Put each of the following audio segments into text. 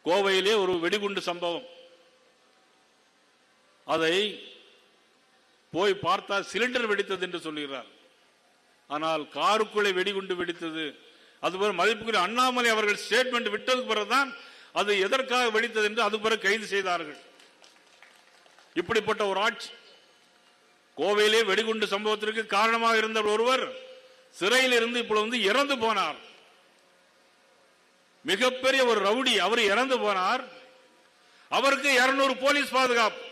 கோவையிலே ஒரு வெடிகுண்டு சம்பவம். அதை போய் பார்த்தா சிலிண்டர் வெடித்தது என்று சொல்கிறார். ஆனால் காருக்குள்ளே வெடிகுண்டு வெடித்தது. அதுபோல மதிப்புக்குரிய அண்ணாமலை அவர்கள் ஸ்டேட்மெண்ட் விட்டதுக்கு பிறகுதான் அது எதற்காக வெடித்தது என்று அது பிறகு கைது செய்தார்கள். இப்படிப்பட்ட ஒரு ஆட்சி. கோவையிலே வெடிகுண்டு சம்பவத்திற்கு காரணமாக இருந்த ஒருவர் சிறையில் இருந்து இப்பொழுது இறந்து போனார். மிகப்பெரிய ஒரு ரவுடி, அவர் இறந்து போனார். அவருக்கு 200 போலீஸ் பாதுகாப்பு.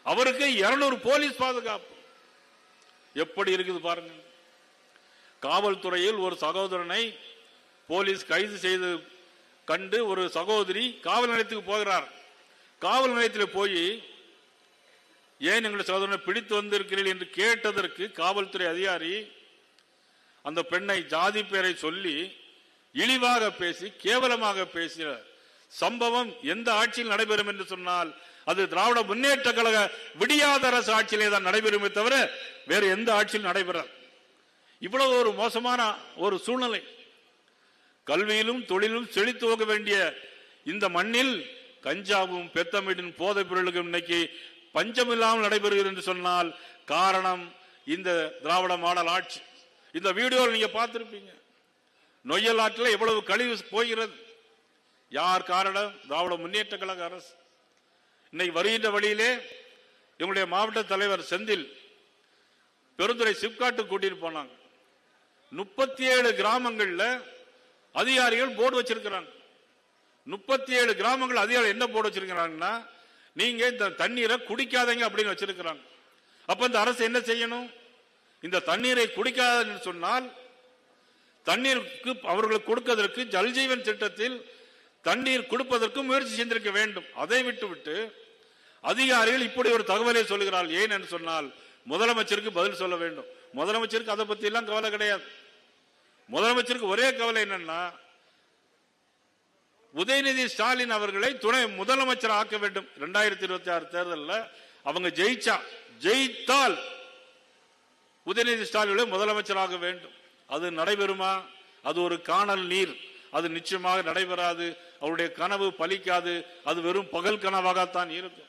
அவருக்கு 200 போலீஸ் பாதுகாப்பு. எப்படி இருக்குது பாருங்க. காவல்துறையில் ஒரு சகோதரனை போலீஸ் கைது செய்து கண்டு ஒரு சகோதரி காவல் நிலையத்துக்கு போகிறார். காவல் நிலையத்தில் போய் ஏன் எங்களுடைய சகோதரனை பிடித்து வந்திருக்கிறீர்கள் என்று கேட்டதற்கு காவல்துறை அதிகாரி அந்த பெண்ணை ஜாதி பெயரை சொல்லி இழிவாக பேசி கேவலமாக பேசிய சம்பவம் எந்த ஆட்சியில் நடைபெறும் என்று சொன்னால் அது திராவிட முன்னேற்ற கழக விடியாத அரசு ஆட்சியிலே தான் நடைபெறுமே தவிர வேறு எந்த ஆட்சியில் நடைபெறாது. இவ்வளவு ஒரு மோசமான ஒரு சூழ்நிலை. கல்வியிலும் தொழிலும் செழித்து போக வேண்டிய இந்த மண்ணில் கஞ்சாவும் பெத்தமிடின் போதைப் பொருளுக்கும் இன்னைக்கு பஞ்சமில்லாமல் நடைபெறுகிறது என்று சொன்னால் காரணம் இந்த திராவிட மாடல் ஆட்சி. இந்த வீடியோவில் நீங்க பார்த்திருப்பீங்க. நொய்யல் ஆற்றில் எவ்வளவு கழிவு போகிறது. யார் காரணம்? திராவிட முன்னேற்ற கழக அரசு. இன்னைக்கு வருகின்ற வழியிலே எங்களுடைய மாவட்ட தலைவர் செந்தில் பெருந்துறை சிப்காட்டு கூட்டிட்டு போனாங்க. 37 கிராமங்கள்ல அதிகாரிகள் போர்டு வச்சிருக்கிறாங்க. 37 கிராமங்கள் அதிகாரிகள் என்ன போர்டு வச்சிருக்கிறாங்கன்னா, நீங்க இந்த தண்ணீரை குடிக்காதீங்க அப்படின்னு வச்சிருக்கிறாங்க. அப்ப இந்த அரசு என்ன செய்யணும்? இந்த தண்ணீரை குடிக்காத சொன்னால் தண்ணீருக்கு அவர்களுக்கு கொடுப்பதற்கு ஜல்ஜீவன் திட்டத்தில் தண்ணீர் கொடுப்பதற்கு முயற்சி செய்திருக்க வேண்டும். அதை விட்டுவிட்டு அதிகாரிகள் இப்படி ஒரு தகவலை சொல்லுகிறார்கள். ஏன் என்று சொன்னால் முதலமைச்சருக்கு பதில் சொல்ல வேண்டும். முதலமைச்சருக்கு அதை பத்தி எல்லாம் கவலை கிடையாது. முதலமைச்சருக்கு ஒரே கவலை என்னன்னா, உதயநிதி ஸ்டாலின் அவர்களை துணை முதலமைச்சர் ஆக்க வேண்டும். 2026 தேர்தலில் அவங்க ஜெயித்தால் உதயநிதி ஸ்டாலின் முதலமைச்சராக வேண்டும். அது நடைபெறுமா? அது ஒரு காணல் நீர். அது நிச்சயமாக நடைபெறாது. அவருடைய கனவு பலிக்காது. அது வெறும் பகல் கனவாகத்தான் இருக்கும்.